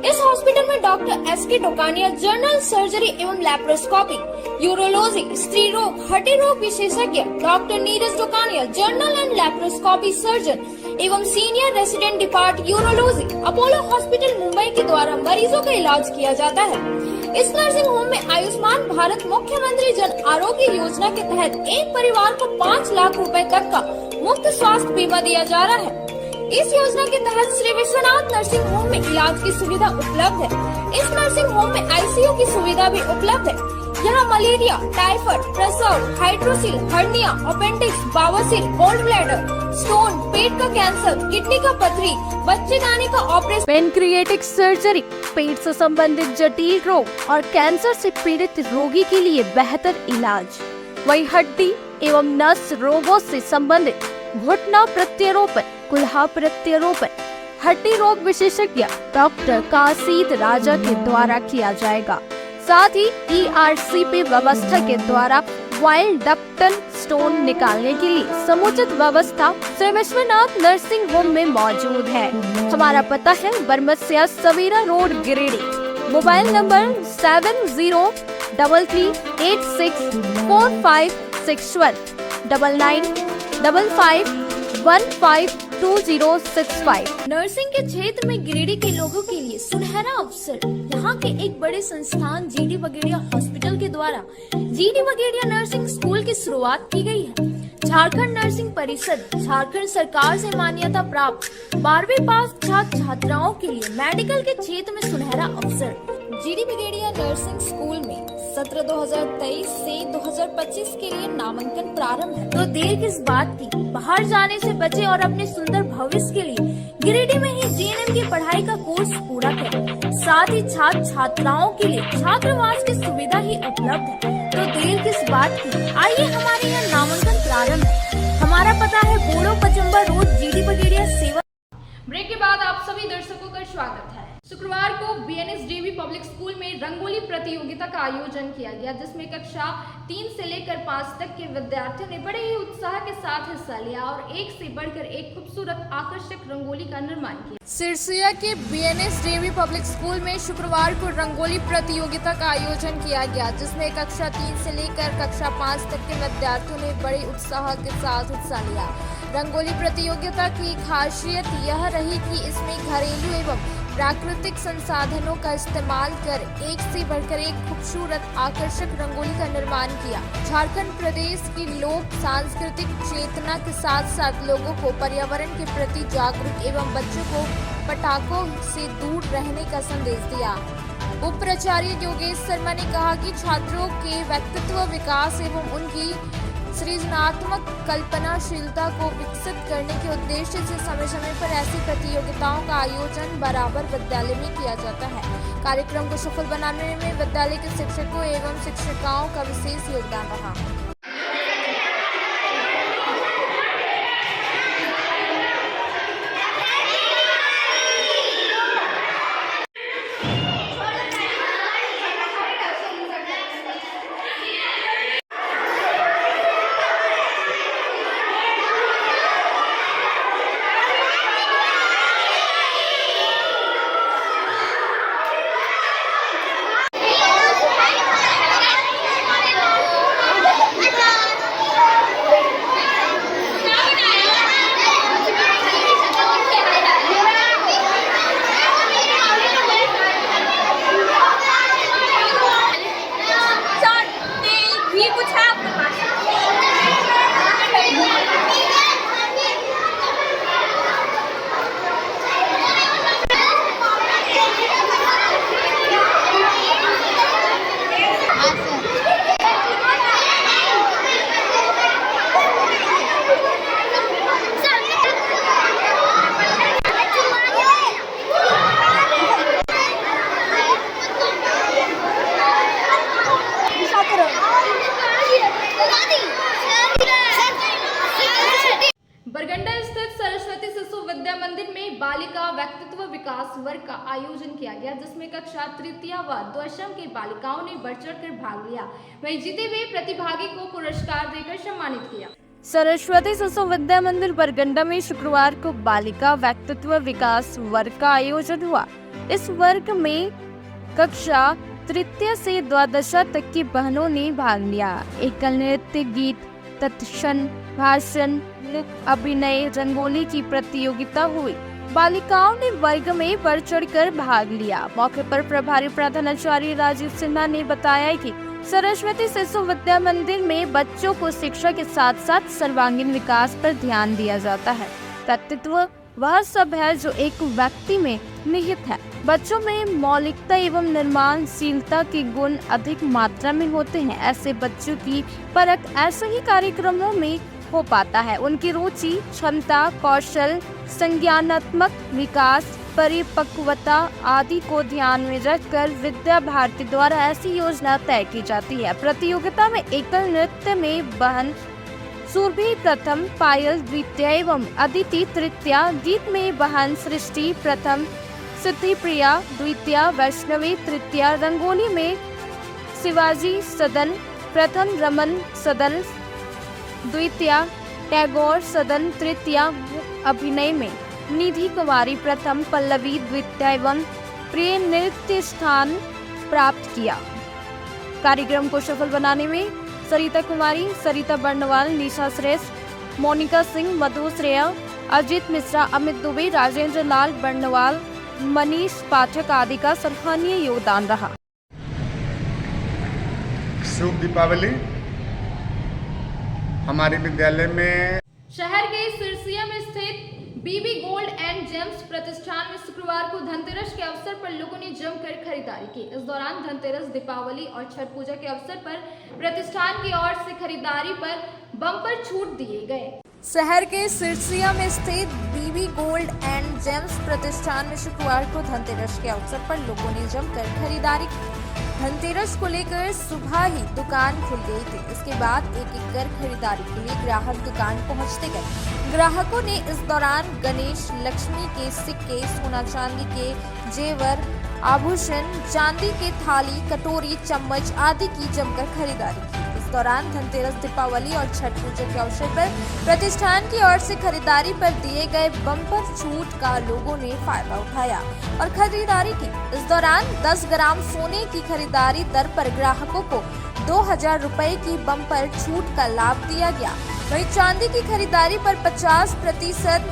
इस hospital में doctor SK Dokania general surgery एवं लैप्रोस्कोपी, यूरोलॉजी, स्त्री रोग, हड्डी रोग विशेषज्ञ, doctor Neeraj Dokania general and laparoscopy surgeon एवं senior resident depart urology, Apollo hospital Mumbai के द्वारा मरीजों का इलाज किया जाता है। इस नर्सिंग होम में आयुष्मान भारत मुख्यमंत्री जन आरोग्य योजना के तहत एक परिवार को 5 लाख रुपए तक का मुफ्त स्वास्थ्य बीमा दिया जा रहा है। इस योजना के तहत श्री विश्वनाथ नर्सिंग होम में इलाज की सुविधा उपलब्ध है। इस नर्सिंग होम में ICU की सुविधा भी उपलब्ध है। यहाँ मलेरिया, टाइफाइड, प्रसव, हाइड्रोसिल, हर्निया, अपेंडिक्स, बवासीर, गोल्ड ब्लैडर, स्टोन, पेट का कैंसर, किडनी का पथरी, बच्चेदानी का ऑपरेशन, पेनक्रिएटिक सर्जरी, पेट से संबंधित जटिल रोग और कैंसर से पीड़ित रोगी के लिए बेहतर इलाज। वही हड्डी एवं नस रोगों से संबंधित घुटना प्रत्यारोपण, कुल्हा प्रत्यारोपण, हड्डी रोग विशेषज्ञ डॉक्टर कासिद राजा के द्वारा किया जाएगा। साथ ही ERCP व्यवस्था के द्वारा वाइल्ड डक्टल स्टोन निकालने के लिए समुचित व्यवस्था श्री विश्वनाथ नर्सिंग होम में मौजूद है। हमारा पता है Baramsia Savera road, Giridih. Mobile number 7000864561 9955152065। Nursing के क्षेत्र में गिरिडीह के लोगों के लिए सुनहरा अवसर। यहाँ के एक बड़े संस्थान GD बगेड़िया हॉस्पिटल के द्वारा GD बगेड़िया नर्सिंग स्कूल की शुरुआत की गई है। झारखंड नर्सिंग परिषद झारखंड सरकार से मान्यता प्राप्त 12वीं पास छात्र छात्राओं के लिए मेडिकल के क्षेत्र में सुनहरा अवसर। GD बगेड़िया नर्सिंग स्कूल में सत्र 2023 से 2025 के लिए नामांकन प्रारंभ है। तो देर किस बात की, बाहर जाने से बचे और अपने सुंदर भविष्य के लिए गिरिडीह में ही GNM की पढ़ाई का कोर्स पूरा करें। साथ ही छात्र छात्राओं के लिए छात्रावास की सुविधा ही उपलब्ध है। तो देर किस बात की, आइए हमारे यहाँ नामांकन प्रारंभ है। हमारा पता है बोड़ो पचम्बा रोड, GD बगेड़िया सेवा। ब्रेक के बाद आप सभी दर्शकों का स्वागत है। शुक्रवार को BNSDB पब्लिक स्कूल में रंगोली प्रतियोगिता का आयोजन किया गया, जिसमें कक्षा 3 से लेकर 5 तक के विद्यार्थियों ने बड़े ही उत्साह के साथ हिस्सा लिया और एक से बढ़कर एक खूबसूरत आकर्षक रंगोली का निर्माण किया। सिरसिया के BNSDB पब्लिक स्कूल में शुक्रवार को रंगोली प्रतियोगिता का आयोजन किया गया, जिसमें कक्षा 3 से लेकर कक्षा 5 तक के विद्यार्थियों ने बड़े उत्साह के साथ हिस्सा लिया। रंगोली प्रतियोगिता की खासियत यह रही कि इसमें घरेलू एवं प्राकृतिक संसाधनों का इस्तेमाल कर एक से बढ़कर एक खूबसूरत आकर्षक रंगोली का निर्माण किया। झारखंड प्रदेश की लोक सांस्कृतिक चेतना के साथ साथ लोगों को पर्यावरण के प्रति जागरूक एवं बच्चों को पटाखों से दूर रहने का संदेश दिया। उप प्राचार्य योगेश शर्मा ने कहा कि छात्रों के व्यक्तित्व विकास एवं उनकी सृजनात्मक कल्पनाशीलता को विकसित करने के उद्देश्य से समय समय पर ऐसी प्रतियोगिताओं का आयोजन बराबर विद्यालय में किया जाता है। कार्यक्रम को सफल बनाने में विद्यालय के शिक्षकों एवं शिक्षिकाओं का विशेष योगदान रहा। बरगंडा स्थित सरस्वती शिशु विद्या मंदिर में बालिका व्यक्तित्व विकास वर्ग का आयोजन किया गया, जिसमें कक्षा तृतीय व द्वितीय की बालिकाओं ने बढ़ चढ़ कर भाग लिया। वहीं जीते हुए प्रतिभागी को पुरस्कार देकर सम्मानित किया। सरस्वती शिशु विद्या मंदिर बरगंडा में शुक्रवार को बालिका व्यक्तित्व विकास वर्ग का आयोजन हुआ। इस वर्ग में कक्षा तृतीय से द्वादश तक की बहनों ने भाग लिया। एकल नृत्य, गीत, तत्क्षण, भाषण, अभिनय, रंगोली की प्रतियोगिता हुई। बालिकाओं ने वर्ग में बढ़ चढ़कर भाग लिया। मौके पर प्रभारी प्रधानाचार्य राजीव सिन्हा ने बताया कि सरस्वती शिशु विद्या मंदिर में बच्चों को शिक्षा के साथ साथ सर्वांगीण विकास पर ध्यान दिया जाता है। व्यक्तित्व वह सब है जो एक व्यक्ति में निहित है। बच्चों में मौलिकता एवं निर्माणशीलता के गुण अधिक मात्रा में होते हैं। ऐसे बच्चों की परख ऐसे ही कार्यक्रमों में हो पाता है। उनकी रुचि, क्षमता, कौशल, संज्ञानात्मक विकास, परिपक्वता आदि को ध्यान में रखकर विद्या भारती द्वारा ऐसी योजना तय की जाती है। प्रतियोगिता में एकल नृत्य में बहन सुरभि प्रथम, पायल द्वितीय एवं अदिति तृतीय, गीत में बहन सृष्टि प्रथम, सिद्धि प्रिया द्वितीय, वैष्णवी तृतीय, रंगोली में शिवाजी सदन प्रथम, रमन सदन द्वितीय, टैगोर सदन तृतीय, अभिनय में निधि कुमारी प्रथम, पल्लवी द्वितीय एवं प्रिय नृत्य स्थान प्राप्त किया। कार्यक्रम को सफल बनाने में सरिता कुमारी, सरिता बर्णवाल, निशा श्रेष्ठ, मोनिका सिंह, मधु श्रेया, अजित मिश्रा, अमित दुबे, राजेंद्र लाल बर्णवाल, मनीष पाठक आदि का सराहनीय योगदान रहा। शुभ दीपावली। हमारे विद्यालय में शहर के सिरसिया में स्थित बीबी गोल्ड एंड जेम्स प्रतिष्ठान में शुक्रवार को धनतेरस के अवसर पर लोगों ने जमकर खरीदारी की। इस दौरान धनतेरस, दीपावली और छठ पूजा के अवसर पर प्रतिष्ठान की ओर से खरीदारी पर बम्पर छूट दिए गए। शहर के सिरसिया में स्थित बीबी गोल्ड एंड जेम्स प्रतिष्ठान में शुक्रवार को धनतेरस के अवसर पर लोगों ने जमकर खरीदारी की। धनतेरस को लेकर सुबह ही दुकान खुल गई थी। इसके बाद एक एक कर खरीदारी के लिए ग्राहक दुकान पहुंचते गए। ग्राहकों ने इस दौरान गणेश, लक्ष्मी के सिक्के, सोना चांदी के जेवर, आभूषण, चांदी के थाली, कटोरी, चम्मच आदि की जमकर खरीदारी की। इस दौरान धनतेरस, दीपावली और छठ पूजा के अवसर पर प्रतिष्ठान की ओर से खरीदारी पर दिए गए बम्पर छूट का लोगों ने फायदा उठाया और खरीदारी की। इस दौरान 10 ग्राम सोने की खरीदारी दर पर ग्राहकों को 2000 रुपए की बम्पर छूट का लाभ दिया गया। वहीं चांदी की खरीदारी पर 50%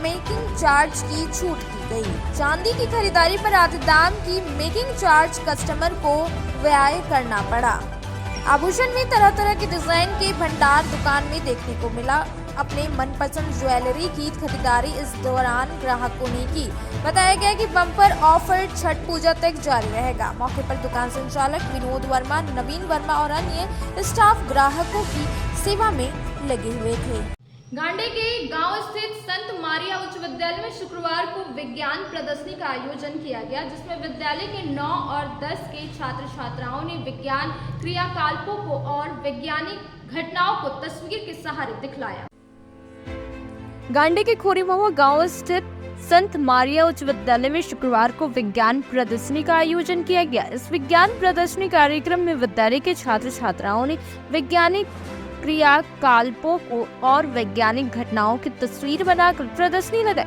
मेकिंग चार्ज की छूट की गई। चांदी की खरीदारी पर आधे दाम की मेकिंग चार्ज कस्टमर को व्यय करना पड़ा। आभूषण में तरह तरह के डिजाइन के भंडार दुकान में देखने को मिला। अपने मनपसंद ज्वेलरी की खरीदारी इस दौरान ग्राहकों ने की। बताया गया कि बम्पर ऑफर छठ पूजा तक जारी रहेगा। मौके पर दुकान संचालक विनोद वर्मा, नवीन वर्मा और अन्य स्टाफ ग्राहकों की सेवा में लगे हुए थे। गांडे के गांव स्थित संत मारिया उच्च विद्यालय में शुक्रवार को विज्ञान प्रदर्शनी का आयोजन किया गया, जिसमें विद्यालय के 9 और 10 के छात्र छात्राओं ने विज्ञान क्रियाकलापों को और वैज्ञानिक घटनाओं को तस्वीर के सहारे दिखलाया। गांडे के खोरीमहुआ गांव स्थित संत मारिया उच्च विद्यालय में शुक्रवार को विज्ञान प्रदर्शनी का आयोजन किया गया। इस विज्ञान प्रदर्शनी कार्यक्रम में विद्यालय के छात्र छात्राओं ने वैज्ञानिक क्रियाकलापों को और वैज्ञानिक घटनाओं की तस्वीर बनाकर प्रदर्शनी लगाई।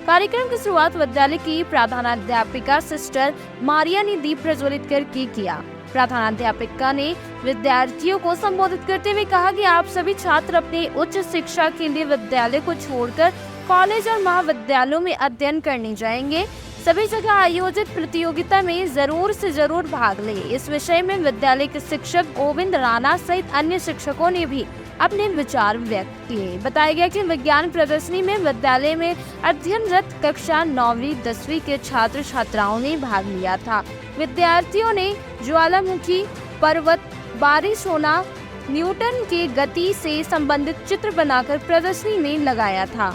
कार्यक्रम की शुरुआत विद्यालय की प्रधानाध्यापिका सिस्टर मारिया ने दीप प्रज्वलित करके किया। प्रधानाध्यापिका ने विद्यार्थियों को संबोधित करते हुए कहा कि आप सभी छात्र अपने उच्च शिक्षा के लिए विद्यालय को छोड़कर कॉलेज और महाविद्यालयों में अध्ययन करने जाएंगे। सभी जगह आयोजित प्रतियोगिता में जरूर से जरूर भाग लें। इस विषय में विद्यालय के शिक्षक गोविंद राणा सहित अन्य शिक्षकों ने भी अपने विचार व्यक्त किए। बताया गया कि विज्ञान प्रदर्शनी में विद्यालय में अध्ययनरत कक्षा 9वीं 10वीं के छात्र छात्राओं ने भाग लिया था। विद्यार्थियों ने ज्वालामुखी, पर्वत, बारिश होना, न्यूटन के गति से संबंधित चित्र बनाकर प्रदर्शनी में लगाया था।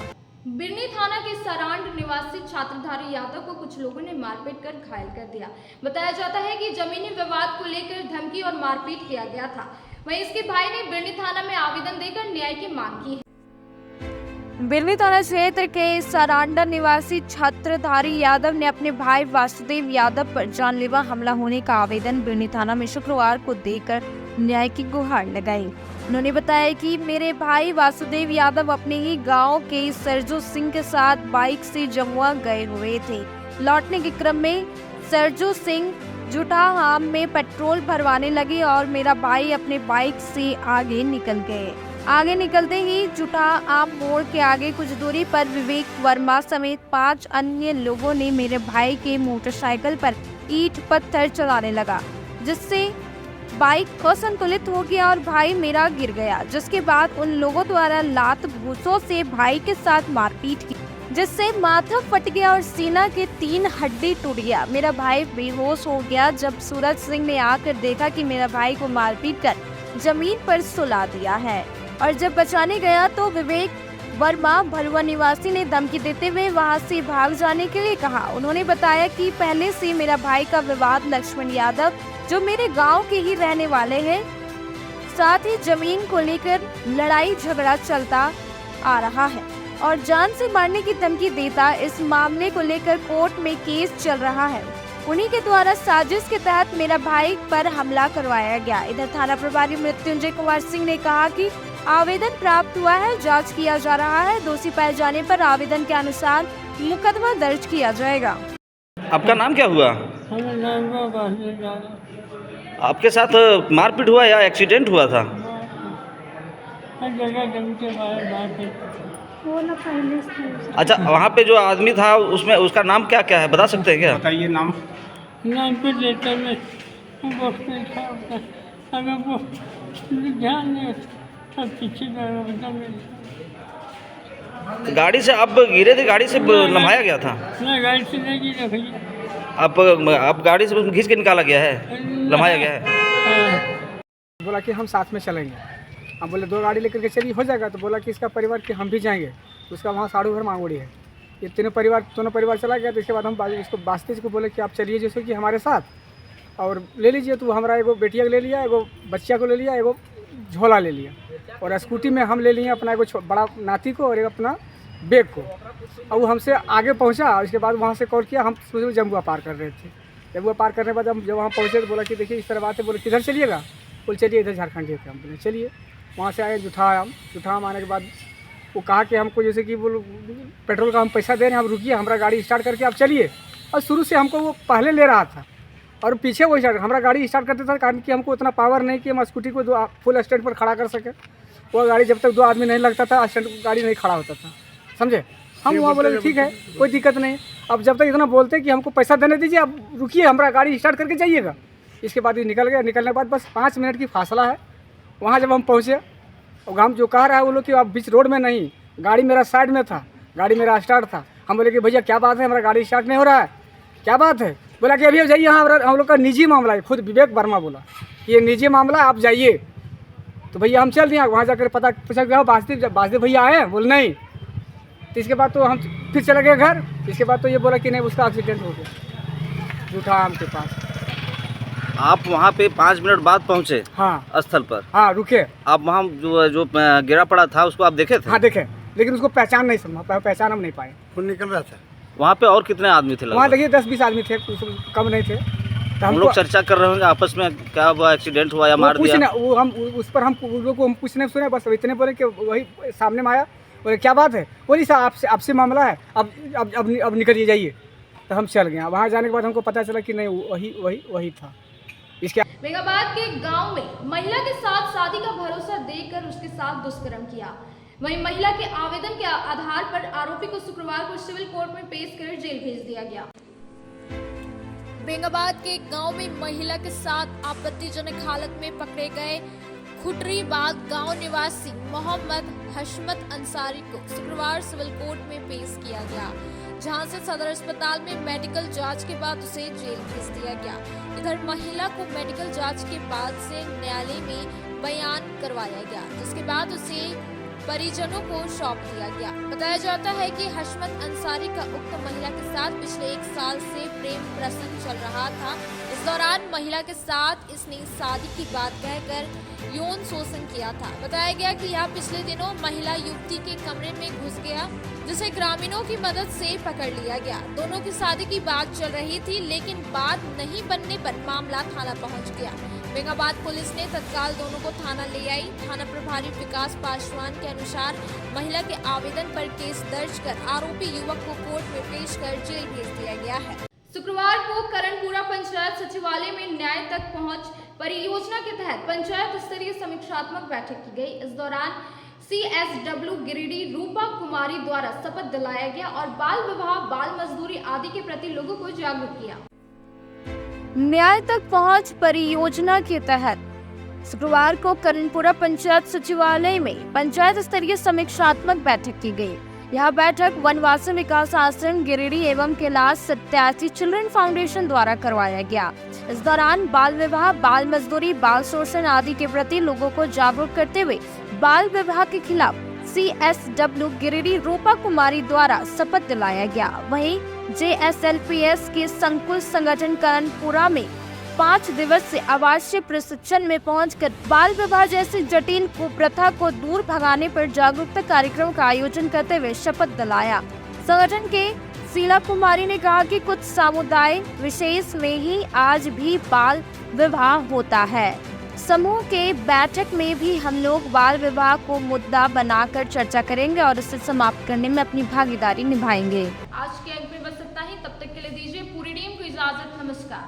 बिरनी थाना के सरांड निवासी छात्रधारी यादव को कुछ लोगों ने मारपीट कर घायल कर दिया। बताया जाता है कि जमीनी विवाद को लेकर धमकी और मारपीट किया गया था। वहीं इसके भाई ने बिरनी थाना में आवेदन देकर न्याय की मांग की है। बिरनी थाना क्षेत्र के सरांडा निवासी छात्रधारी यादव ने अपने भाई वासुदेव यादव पर जानलेवा हमला होने का आवेदन बिरनी थाना में शुक्रवार को देकर न्याय की गुहार लगाई। उन्होंने बताया कि मेरे भाई वासुदेव यादव अपने ही गांव के सरजू सिंह के साथ बाइक से जमुआ गए हुए थे। लौटने के क्रम में सरजू सिंह जुटाहाम में पेट्रोल भरवाने लगे और मेरा भाई अपने बाइक से आगे निकल गए। आगे निकलते ही जुटाहाम मोड़ के आगे कुछ दूरी पर विवेक वर्मा समेत 5 अन्य लोगों ने मेरे भाई के मोटरसाइकिल पर ईंट पत्थर चलाने लगा, जिससे बाइक असंतुलित हो गया और भाई मेरा गिर गया। जिसके बाद उन लोगों द्वारा लात घूंसों से भाई के साथ मारपीट की, जिससे माथा फट गया और सीना के 3 हड्डी टूट गया। मेरा भाई बेहोश हो गया। जब सूरज सिंह ने आकर देखा कि मेरा भाई को मारपीट कर जमीन पर सुला दिया है और जब बचाने गया तो विवेक वर्मा भलुआ निवासी ने धमकी देते हुए वहां से भाग जाने के लिए कहा। उन्होंने बताया कि पहले से मेरा भाई का विवाद लक्ष्मण यादव, जो मेरे गांव के ही रहने वाले हैं, साथ ही जमीन को लेकर लड़ाई झगड़ा चलता आ रहा है और जान से मारने की धमकी देता। इस मामले को लेकर कोर्ट में केस चल रहा है। उन्हीं के द्वारा साजिश के तहत मेरा भाई पर हमला करवाया गया। इधर थाना प्रभारी मृत्युंजय कुमार सिंह ने कहा कि आवेदन प्राप्त हुआ है, जांच किया जा रहा है। दोषी पाए जाने पर आवेदन के अनुसार मुकदमा दर्ज किया जाएगा। आपका नाम क्या हुआ? आपके साथ मारपीट हुआ या एक्सीडेंट हुआ था? अच्छा, वहाँ पे जो आदमी था उसमें उसका नाम क्या क्या है, बता सकते हैं क्या? बताइए नाम। गाड़ी से आप गिरे थे? गाड़ी से लम्हाया गया था? गाड़ी से नहीं गिरा भैया। आप गाड़ी से घिस के निकाला गया है, लम्हाया गया है? बोला कि हम साथ में चलेंगे। हम बोले 2 गाड़ी लेकर के चलिए, हो जाएगा। तो बोला कि इसका परिवार कि हम भी जाएंगे। उसका वहाँ साड़ू घर मांगोड़ी है। ये दोनों परिवार चला गया। तो इसके बाद हम इसको बास्तीज को बोले कि आप चलिए जैसे कि हमारे साथ और ले लीजिए। तो हमारा एगो बेटिया को ले लिया, एगो बच्चिया को ले लिया, एगो झोला ले लिया और स्कूटी में हम ले लिए अपना एगो बड़ा नाती को और एक अपना बैग को। और वो हमसे आगे पहुंचा। उसके बाद वहाँ से कॉल किया। हम सोचे जमुआ पार कर रहे थे। जमुआ पार करने के बाद हम जब वहाँ पहुँचे तो बोला कि देखिए इस तरह बात है। बोले किधर चलिएगा? बोले चलिए इधर झारखंड के। हम बोले चलिए। वहाँ से आए जुठाम आने के बाद वो कहा कि हमको जैसे कि बोलो पेट्रोल का हम पैसा दे रहे हैं, आप रुकिए, हमारा गाड़ी स्टार्ट करके आप चलिए। और शुरू से हमको वो पहले ले रहा था और पीछे वो स्टार्ट हमारा गाड़ी स्टार्ट करते था, कारण कि हमको उतना पावर नहीं कि हम स्कूटी को फुल स्टैंड पर खड़ा कर सके। वो गाड़ी जब तक 2 आदमी नहीं लगता था स्टैंड गाड़ी नहीं खड़ा होता था, समझे। हम वहाँ बोले ठीक है, कोई दिक्कत नहीं। अब जब तक इतना बोलते कि हमको पैसा देने दीजिए, आप रुकिए, हमारा गाड़ी स्टार्ट करके जाइएगा। इसके बाद ये निकल गया। निकलने के बाद बस 5 मिनट की फासला है। वहाँ जब हम पहुँचे और हम जो कह रहा है वो लोग कि आप बीच रोड में नहीं, गाड़ी मेरा साइड में था, गाड़ी मेरा स्टार्ट था। हम बोले कि भैया क्या बात है, हमारा गाड़ी स्टार्ट नहीं हो रहा है, क्या बात है? बोला कि अभी जाइए, हाँ हम लोग का निजी मामला है। खुद विवेक वर्मा बोला ये निजी मामला है, आप जाइए। तो भैया हम चल दिए, वहाँ जाकर पता पूछा कि वासुदेव भैया आए? बोले नहीं। तो इसके बाद तो हम फिर चले गए घर। इसके बाद तो ये बोला कि नहीं उसका एक्सीडेंट हो गया, झूठा हमके पास। आप वहाँ पे 5 मिनट बाद पहुँचे? हाँ स्थल पर। हाँ रुके। आप वहाँ जो गिरा पड़ा था उसको आप देखे थे? हाँ देखे, लेकिन उसको पहचान नहीं समझा, पहचान हम नहीं पाए। खून निकल रहा था वहाँ पे। और कितने आदमी थे? वहाँ देखिए 10-20 आदमी थे, कम नहीं थे। तो हम लोग चर्चा कर रहे होंगे आपस में, क्या हुआ, एक्सीडेंट हुआ या मार दिया? वो हम उस पर हम पूछने सुने, बस इतने बोले कि वही सामने में आया, बोले क्या बात है? बोली साहब आपसे मामला है, अब निकलिए जाइए। तो हम चल गए। वहाँ जाने के बाद हमको पता चला कि नहीं वही था। इसके बेंगाबाद के गांव में महिला के साथ शादी का भरोसा देकर उसके साथ दुष्कर्म किया। वहीं महिला के आवेदन के आधार पर आरोपी को शुक्रवार को सिविल कोर्ट में पेश कर जेल भेज दिया गया। बेंगाबाद के गांव में महिला के साथ आपत्तिजनक हालत में पकड़े गए खुटरीबाग गांव निवासी मोहम्मद हशमत अंसारी को शुक्रवार सिविल कोर्ट में पेश किया गया, जहां से सदर अस्पताल में मेडिकल जांच के बाद उसे जेल भेज दिया गया। इधर महिला को मेडिकल जांच के बाद से न्यायालय में बयान करवाया गया, जिसके बाद उसे परिजनों को सौंप दिया गया। बताया जाता है कि हशमत अंसारी का उक्त महिला के साथ पिछले 1 साल से प्रेम प्रसंग चल रहा था। इस दौरान महिला के साथ इसने शादी की बात कहकर यौन शोषण किया था। बताया गया कि यह पिछले दिनों महिला युवती के कमरे में घुस गया, जिसे ग्रामीणों की मदद से पकड़ लिया गया। दोनों की शादी की बात चल रही थी, लेकिन बात नहीं बनने पर मामला थाना पहुंच गया। बेंगाबाद पुलिस ने तत्काल दोनों को थाना ले आई। थाना प्रभारी विकास पासवान के अनुसार महिला के आवेदन पर केस दर्ज कर आरोपी युवक को कोर्ट में पेश कर जेल भेज दिया गया है। शुक्रवार को करणपुरा पंचायत सचिवालय में न्याय तक पहुंच परियोजना के तहत पंचायत स्तरीय समीक्षात्मक बैठक की गई। इस दौरान CSW गिरिडीह रूपा कुमारी द्वारा शपथ दिलाया गया और बाल विवाह, बाल मजदूरी आदि के प्रति लोगों को जागरूक किया। न्याय तक पहुंच परियोजना के तहत शुक्रवार को करणपुरा पंचायत सचिवालय में पंचायत स्तरीय समीक्षात्मक बैठक की गई। यह बैठक वनवासी विकास आश्रम गिरिडीह एवं कैलाश 87 चिल्ड्रन फाउंडेशन द्वारा करवाया गया। इस दौरान बाल विवाह, बाल मजदूरी, बाल शोषण आदि के प्रति लोगों को जागरूक करते हुए बाल विवाह के खिलाफ CSW गिरिडीह रूपा कुमारी द्वारा शपथ दिलाया गया। वहीं JSLPS के संकुल संगठन करणपुरा में 5 दिवसीय आवासीय प्रशिक्षण में पहुंचकर बाल विवाह जैसी जटिल कुप्रथा को दूर भगाने पर जागरूकता कार्यक्रम का आयोजन करते हुए शपथ दिलाया। संगठन के शीला कुमारी ने कहा कि कुछ समुदाय विशेष में ही आज भी बाल विवाह होता है। समूह के बैठक में भी हम लोग बाल विवाह को मुद्दा बनाकर चर्चा करेंगे और इसे समाप्त करने में अपनी भागीदारी निभाएंगे। आज के अंक में बस इतना ही। तब तक के लिए दीजिए पूरी टीम को इजाजत। नमस्कार।